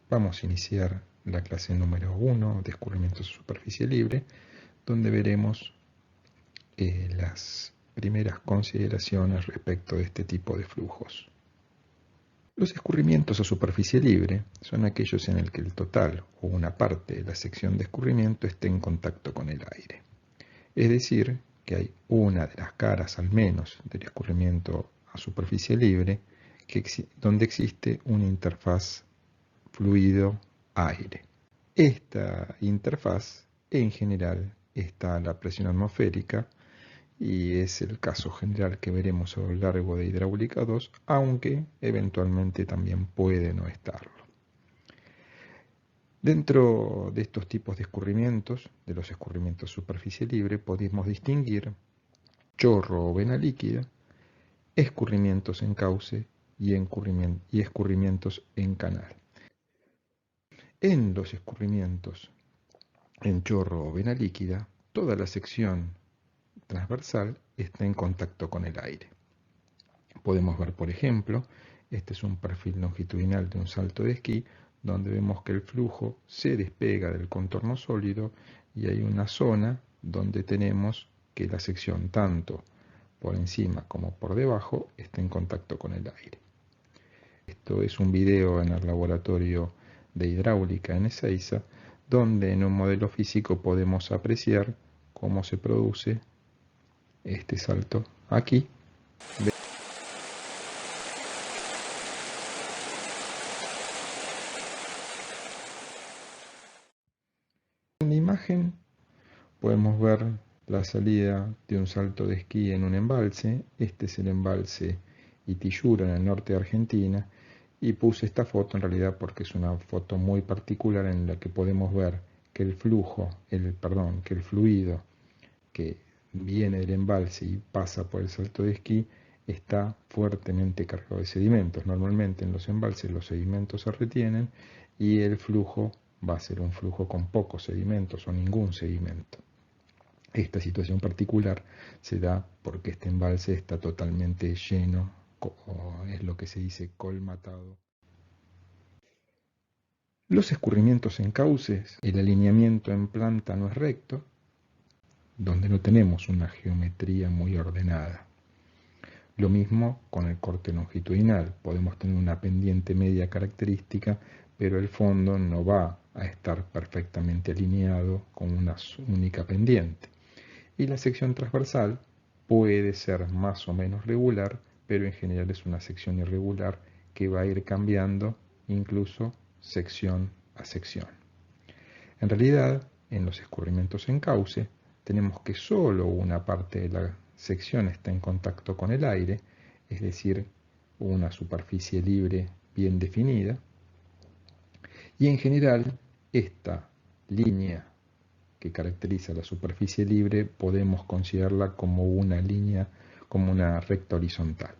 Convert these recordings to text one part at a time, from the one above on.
Vamos a iniciar la clase número 1 de escurrimientos a superficie libre, donde veremos las primeras consideraciones respecto de este tipo de flujos. Los escurrimientos a superficie libre son aquellos en el que el total o una parte de la sección de escurrimiento esté en contacto con el aire. Es decir, que hay una de las caras al menos del escurrimiento a superficie libre donde existe una interfaz fluido-aire. Esta interfaz en general está a la presión atmosférica y es el caso general que veremos a lo largo de Hidráulica 2, aunque eventualmente también puede no estarlo. Dentro de estos tipos de escurrimientos, de los escurrimientos superficie libre, podemos distinguir chorro o vena líquida, escurrimientos en cauce y escurrimientos en canal. En los escurrimientos en chorro o vena líquida, toda la sección transversal está en contacto con el aire. Podemos ver, por ejemplo, este es un perfil longitudinal de un salto de esquí, donde vemos que el flujo se despega del contorno sólido y hay una zona donde tenemos que la sección tanto por encima como por debajo está en contacto con el aire. Esto es un video en el laboratorio de hidráulica en Ezeiza, donde en un modelo físico podemos apreciar cómo se produce este salto aquí. En la imagen podemos ver la salida de un salto de esquí en un embalse. Este es el embalse Itiyura en el norte de Argentina, y puse esta foto en realidad porque es una foto muy particular en la que podemos ver que el fluido que viene del embalse y pasa por el salto de esquí está fuertemente cargado de sedimentos. Normalmente en los embalses los sedimentos se retienen y el flujo va a ser un flujo con pocos sedimentos o ningún sedimento. Esta situación particular se da porque este embalse está totalmente lleno, es lo que se dice colmatado. Los escurrimientos en cauces, el alineamiento en planta no es recto, donde no tenemos una geometría muy ordenada. Lo mismo con el corte longitudinal, podemos tener una pendiente media característica, pero el fondo no va a estar perfectamente alineado con una única pendiente. Y la sección transversal puede ser más o menos regular, pero en general es una sección irregular que va a ir cambiando incluso sección a sección. En realidad, en los escurrimientos en cauce, tenemos que solo una parte de la sección está en contacto con el aire, es decir, una superficie libre bien definida, y en general esta línea que caracteriza la superficie libre podemos considerarla como una línea, como una recta horizontal.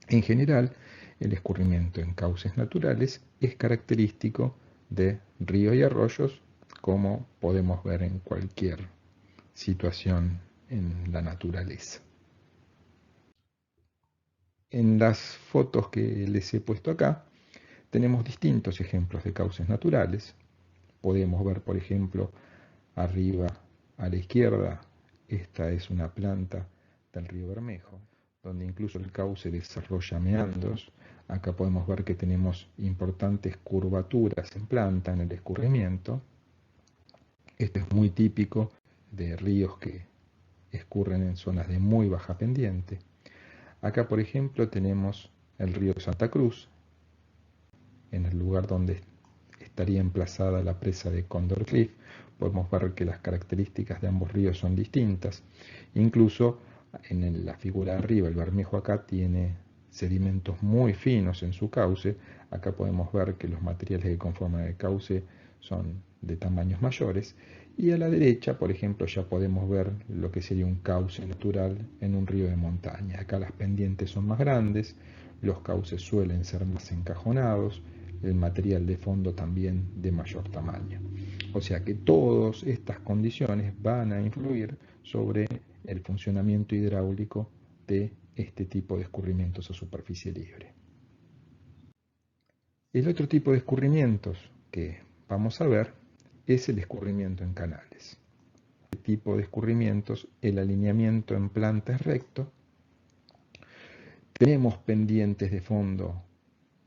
En general, el escurrimiento en cauces naturales es característico de ríos y arroyos, como podemos ver en cualquier situación en la naturaleza. En las fotos que les he puesto acá, tenemos distintos ejemplos de cauces naturales. Podemos ver, por ejemplo, arriba a la izquierda, esta es una planta del río Bermejo, donde incluso el cauce desarrolla meandros. Acá podemos ver que tenemos importantes curvaturas en planta, en el escurrimiento. Esto es muy típico de ríos que escurren en zonas de muy baja pendiente. Acá, por ejemplo, tenemos el río Santa Cruz, en el lugar donde estaría emplazada la presa de Condor Cliff. Podemos ver que las características de ambos ríos son distintas. Incluso en la figura de arriba, el Bermejo acá tiene sedimentos muy finos en su cauce. Acá podemos ver que los materiales que conforman el cauce son de tamaños mayores. Y a la derecha, por ejemplo, ya podemos ver lo que sería un cauce natural en un río de montaña. Acá las pendientes son más grandes, los cauces suelen ser más encajonados, el material de fondo también de mayor tamaño. O sea que todas estas condiciones van a influir sobre el funcionamiento hidráulico de este tipo de escurrimientos a superficie libre. El otro tipo de escurrimientos que vamos a ver es el escurrimiento en canales. Este tipo de escurrimientos, el alineamiento en planta es recto. Tenemos pendientes de fondo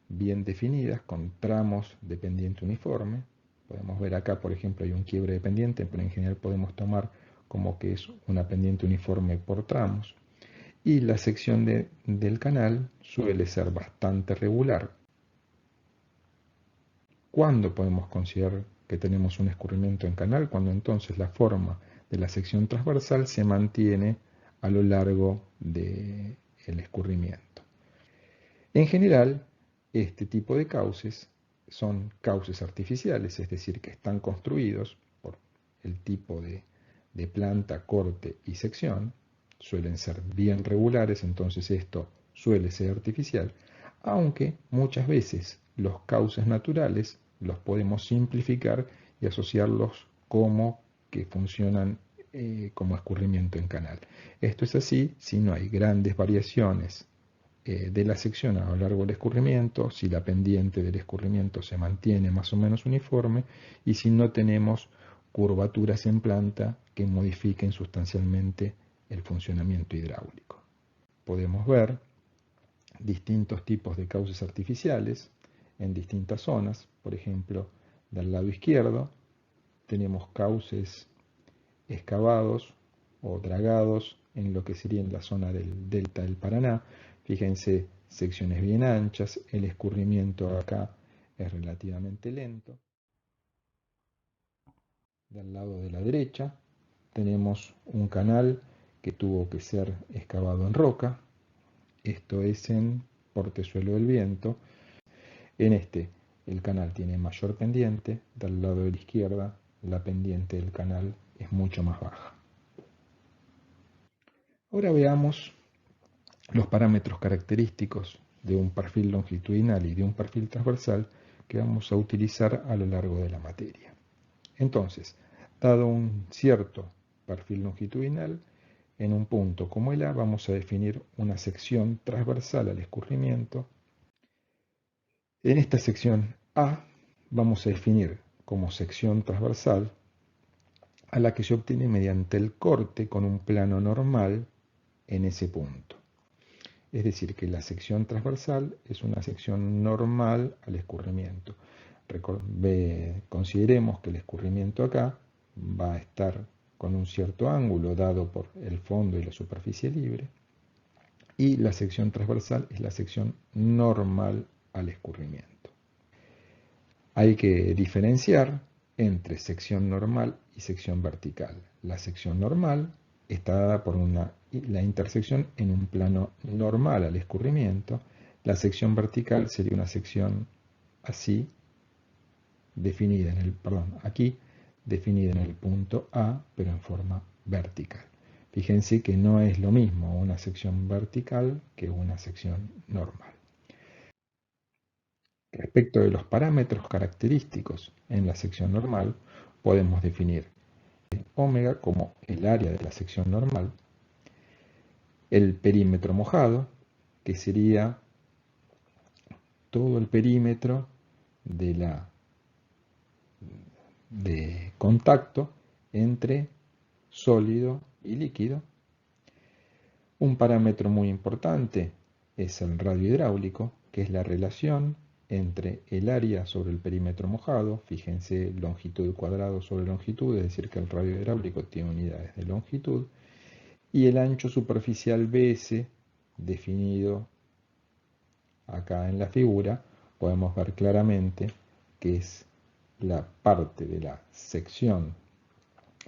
bien definidas con tramos de pendiente uniforme. Podemos ver acá, por ejemplo, hay un quiebre de pendiente, pero en general podemos tomar como que es una pendiente uniforme por tramos. Y la sección del canal suele ser bastante regular. ¿Cuándo podemos considerar que tenemos un escurrimiento en canal? Cuando entonces la forma de la sección transversal se mantiene a lo largo del escurrimiento. En general, este tipo de cauces son cauces artificiales, es decir, que están construidos por el tipo de planta, corte y sección. Suelen ser bien regulares, entonces esto suele ser artificial, aunque muchas veces los cauces naturales los podemos simplificar y asociarlos como que funcionan como escurrimiento en canal. Esto es así si no hay grandes variaciones de la sección a lo largo del escurrimiento, si la pendiente del escurrimiento se mantiene más o menos uniforme y si no tenemos curvaturas en planta que modifiquen sustancialmente el funcionamiento hidráulico. Podemos ver distintos tipos de cauces artificiales en distintas zonas. Por ejemplo, del lado izquierdo tenemos cauces excavados o dragados en lo que sería en la zona del delta del Paraná. Fíjense, secciones bien anchas, el escurrimiento acá es relativamente lento. Del lado de la derecha tenemos un canal que tuvo que ser excavado en roca. Esto es en Portezuelo del Viento. En este, el canal tiene mayor pendiente. Del lado de la izquierda, la pendiente del canal es mucho más baja. Ahora veamos los parámetros característicos de un perfil longitudinal y de un perfil transversal que vamos a utilizar a lo largo de la materia. Entonces, dado un cierto perfil longitudinal, en un punto como el A vamos a definir una sección transversal al escurrimiento. En esta sección A vamos a definir como sección transversal a la que se obtiene mediante el corte con un plano normal en ese punto. Es decir, que la sección transversal es una sección normal al escurrimiento. Consideremos que el escurrimiento acá va a estar con un cierto ángulo dado por el fondo y la superficie libre, y la sección transversal es la sección normal al escurrimiento. Hay que diferenciar entre sección normal y sección vertical. La sección normal está dada por la intersección en un plano normal al escurrimiento. La sección vertical sería una sección así, definida aquí, definida en el punto A, pero en forma vertical. Fíjense que no es lo mismo una sección vertical que una sección normal. Respecto de los parámetros característicos en la sección normal, podemos definir omega como el área de la sección normal, el perímetro mojado, que sería todo el perímetro de contacto entre sólido y líquido. Un parámetro muy importante es el radio hidráulico, que es la relación entre el área sobre el perímetro mojado, fíjense longitud cuadrado sobre longitud, es decir que el radio hidráulico tiene unidades de longitud, y el ancho superficial BS, definido acá en la figura, podemos ver claramente que es la parte de la sección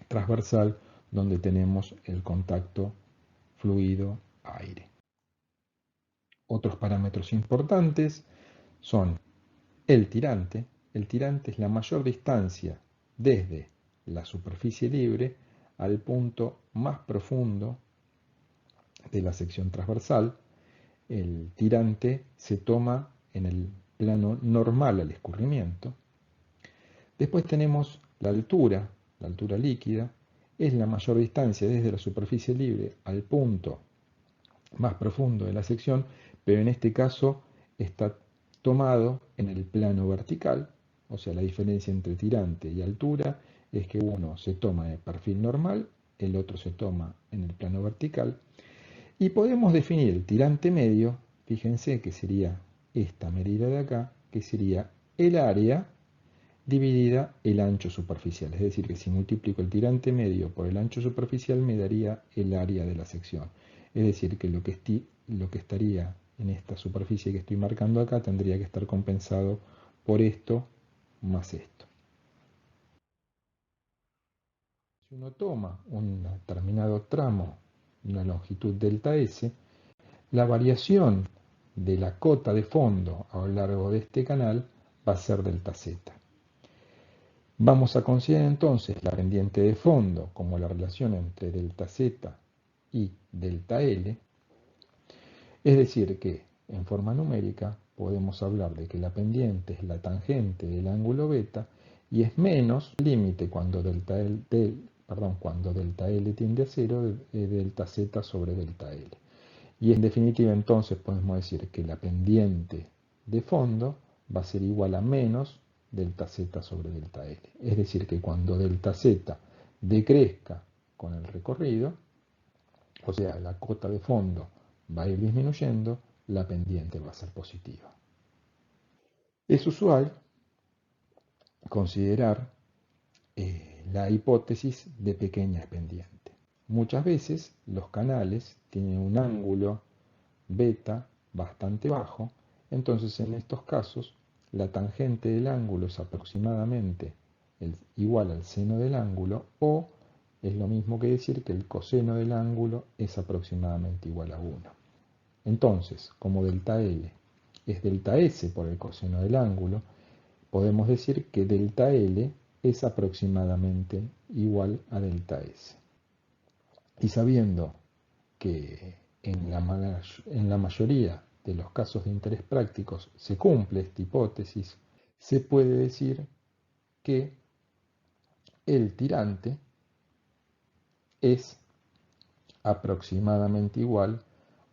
transversal donde tenemos el contacto fluido-aire. Otros parámetros importantes son el tirante. El tirante es la mayor distancia desde la superficie libre al punto más profundo de la sección transversal. El tirante se toma en el plano normal al escurrimiento. Después tenemos la altura líquida, es la mayor distancia desde la superficie libre al punto más profundo de la sección, pero en este caso está tomado en el plano vertical, o sea, la diferencia entre tirante y altura es que uno se toma en perfil normal, el otro se toma en el plano vertical, y podemos definir el tirante medio, fíjense que sería esta medida de acá, que sería el área dividida el ancho superficial. Es decir, que si multiplico el tirante medio por el ancho superficial me daría el área de la sección. Es decir, que lo que estaría en esta superficie que estoy marcando acá tendría que estar compensado por esto más esto. Si uno toma un determinado tramo, una longitud delta S, la variación de la cota de fondo a lo largo de este canal va a ser delta Z. Vamos a considerar entonces la pendiente de fondo como la relación entre delta Z y delta L, es decir que en forma numérica podemos hablar de que la pendiente es la tangente del ángulo beta y es menos el límite cuando cuando delta L tiende a 0 de delta Z sobre delta L. Y en definitiva entonces podemos decir que la pendiente de fondo va a ser igual a menos delta Z sobre delta L. Es decir que cuando delta Z decrezca con el recorrido, o sea, la cota de fondo va a ir disminuyendo, la pendiente va a ser positiva. Es usual considerar la hipótesis de pequeña pendiente. Muchas veces los canales tienen un ángulo beta bastante bajo, entonces en estos casos la tangente del ángulo es aproximadamente igual al seno del ángulo, o es lo mismo que decir que el coseno del ángulo es aproximadamente igual a 1. Entonces, como delta L es delta S por el coseno del ángulo, podemos decir que delta L es aproximadamente igual a delta S. Y sabiendo que en la mayoría de los casos de interés prácticos se cumple esta hipótesis, se puede decir que el tirante es aproximadamente igual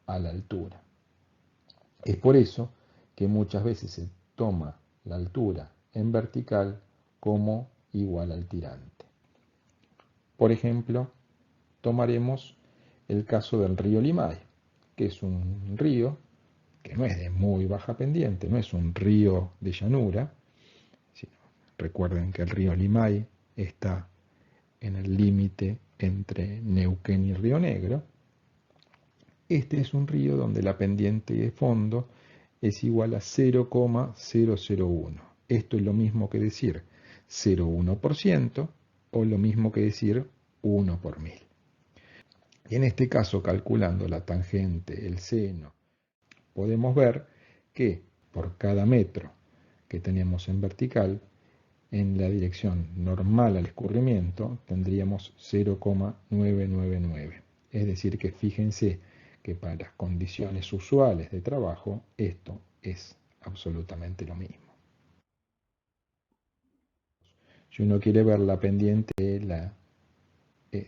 a la altura. Es por eso que muchas veces se toma la altura en vertical como igual al tirante. Por ejemplo, tomaremos el caso del río Limay, que es un río que no es de muy baja pendiente, no es un río de llanura. Recuerden que el río Limay está en el límite entre Neuquén y Río Negro. Este es un río donde la pendiente de fondo es igual a 0,001. Esto es lo mismo que decir 0,1% o lo mismo que decir 1 por 1000. Y en este caso, calculando la tangente, el seno, podemos ver que por cada metro que tenemos en vertical, en la dirección normal al escurrimiento tendríamos 0,999. Es decir que fíjense que para las condiciones usuales de trabajo esto es absolutamente lo mismo. Si uno quiere ver la pendiente de la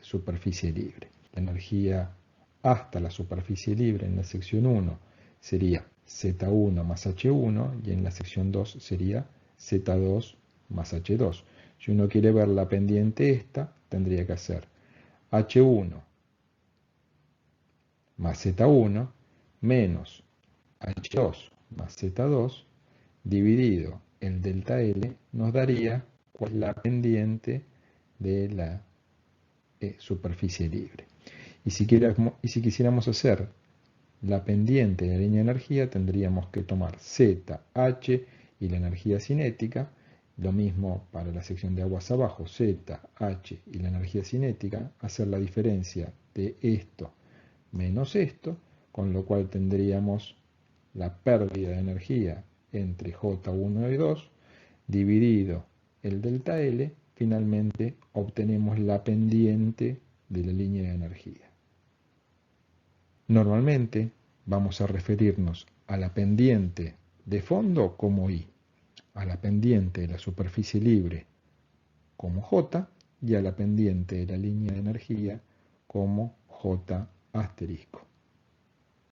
superficie libre, la energía hasta la superficie libre en la sección 1 sería Z1 más H1 y en la sección 2 sería Z2 más H2. Si uno quiere ver la pendiente esta, tendría que hacer H1 más Z1 menos H2 más Z2 dividido el delta L nos daría cuál es la pendiente de la superficie libre. Y si quisiéramos hacer la pendiente de la línea de energía, tendríamos que tomar Z, H y la energía cinética. Lo mismo para la sección de aguas abajo, Z, H y la energía cinética. Hacer la diferencia de esto menos esto, con lo cual tendríamos la pérdida de energía entre J1 y 2 dividido el delta L. Finalmente obtenemos la pendiente de la línea de energía. Normalmente vamos a referirnos a la pendiente de fondo como I, a la pendiente de la superficie libre como J y a la pendiente de la línea de energía como J asterisco.